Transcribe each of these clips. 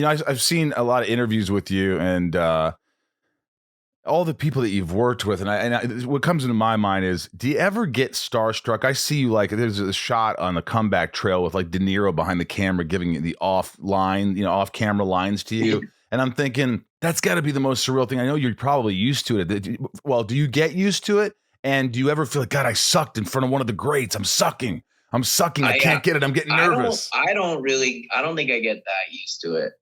I've seen a lot of interviews with you and all the people that you've worked with, and what comes into my mind is, do you ever get starstruck? I see you like there's a shot on the comeback trail with like De Niro behind the camera giving you the off camera lines to you, and I'm thinking that's got to be the most surreal thing. I know you're probably used to it. Well, do you get used to it? And do you ever feel like, God, I sucked in front of one of the greats? I'm sucking. I can't get it. I'm getting nervous. I don't think I get that used to it.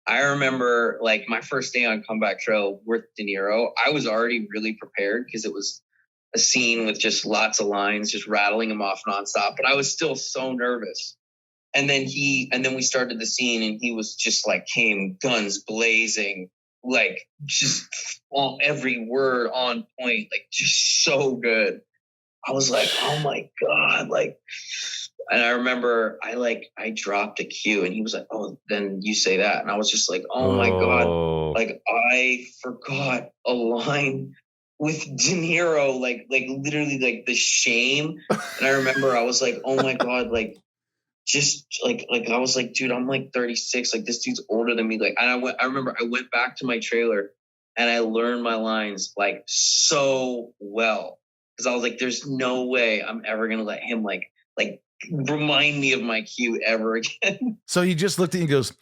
I remember like my first day on Comeback Trail with De Niro, I was already really prepared because it was a scene with just lots of lines, just rattling them off nonstop. But I was still so nervous. And then we started the scene and he was just like came guns blazing, like just all every word on point, like just so good. I was like, oh my God, like. And I remember I dropped a cue and he was like, oh, then you say that. And I was just like, oh my God, like I forgot a line with De Niro, like literally like the shame. And I remember I was like, oh my God, like just like I was like, dude, I'm like 36. Like this dude's older than me. Like, and I remember I went back to my trailer and I learned my lines like so well. Cause I was like, there's no way I'm ever going to let him like remind me of my cue ever again. So he just looked at you and goes,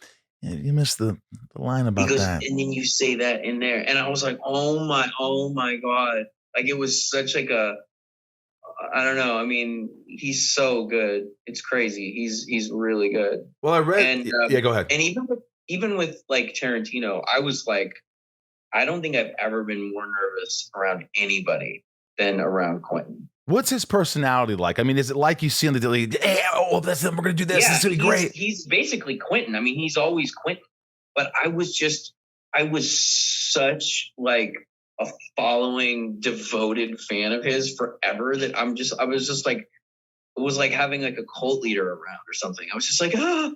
yeah, you missed the line about that. And then you say that in there. And I was like, oh my God. Like it was such like I don't know. I mean, he's so good. It's crazy. He's really good. Well, I read. And, yeah, go ahead. And even with like Tarantino, I was like, I don't think I've ever been more nervous around anybody than around Quentin. What's his personality like? I mean, is it like you see on the daily? Hey, we're going to do this. Yeah, this is going to be great. He's basically Quentin. I mean, he's always Quentin. But I was such like a following, devoted fan of his forever that I was just like, it was like having like a cult leader around or something. I was just like, I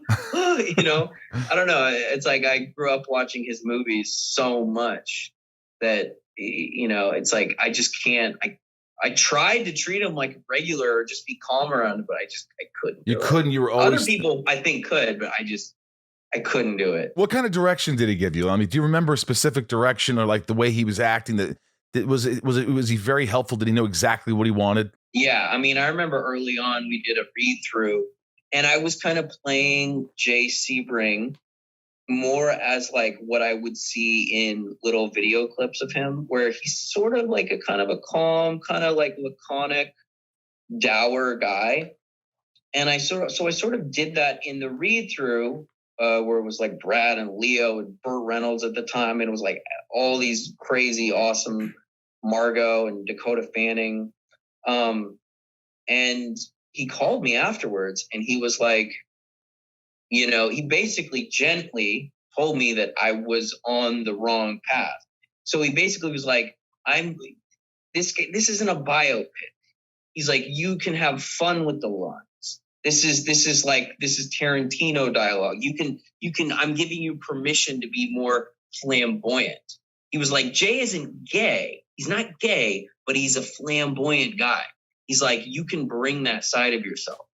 don't know. It's like I grew up watching his movies so much that, it's like I just can't. I tried to treat him like regular or just be calm around him, but I couldn't. You couldn't. You were always. Other people I think could, but I couldn't do it. What kind of direction did he give you? I mean, do you remember a specific direction or like the way he was acting? Was he very helpful? Did he know exactly what he wanted? Yeah, I mean, I remember early on we did a read through, and I was kind of playing Jay Sebring more as like what I would see in little video clips of him, where he's sort of like a kind of a calm, kind of like laconic, dour guy. And I sort of did that in the read through, where it was like Brad and Leo and Burt Reynolds at the time. And it was like all these crazy, awesome Margot and Dakota Fanning. And he called me afterwards and he was like, he basically gently told me that I was on the wrong path. So he basically was like, this isn't a biopic. He's like, you can have fun with the lines. This is Tarantino dialogue. You can, I'm giving you permission to be more flamboyant. He was like, Jay isn't gay. He's not gay, but he's a flamboyant guy. He's like, you can bring that side of yourself.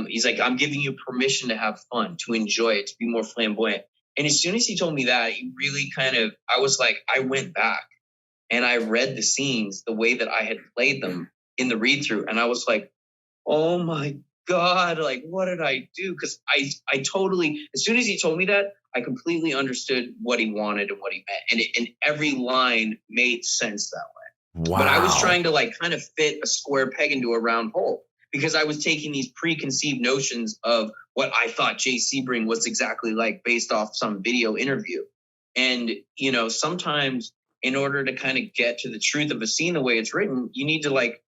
He's like, I'm giving you permission to have fun, to enjoy it, to be more flamboyant. And as soon as he told me that, he really I was like, I went back and I read the scenes the way that I had played them in the read through. And I was like, oh my God, like, what did I do? Because I totally, as soon as he told me that, I completely understood what he wanted and what he meant. And every line made sense that way. Wow. But I was trying to like kind of fit a square peg into a round hole, because I was taking these preconceived notions of what I thought Jay Sebring was exactly like based off some video interview. And, sometimes in order to kind of get to the truth of a scene the way it's written, you need to like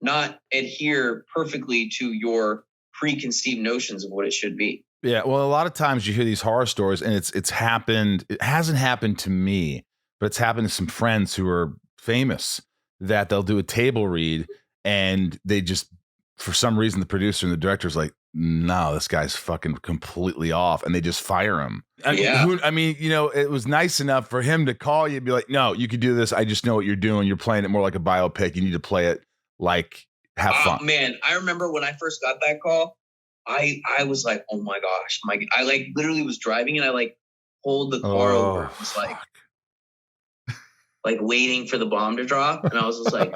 not adhere perfectly to your preconceived notions of what it should be. Yeah. Well, a lot of times you hear these horror stories and it's happened. It hasn't happened to me, but it's happened to some friends who are famous, that they'll do a table read and they just, for some reason, the producer and the director's like, no, this guy's fucking completely off, and they just fire him. It was nice enough for him to call you and be like, no, you could do this. I just know what you're doing. You're playing it more like a biopic. You need to play it like have fun. Man, I remember when I first got that call, I was like, oh my gosh, I like literally was driving and I like pulled the car over. It was like waiting for the bomb to drop, and I was just like,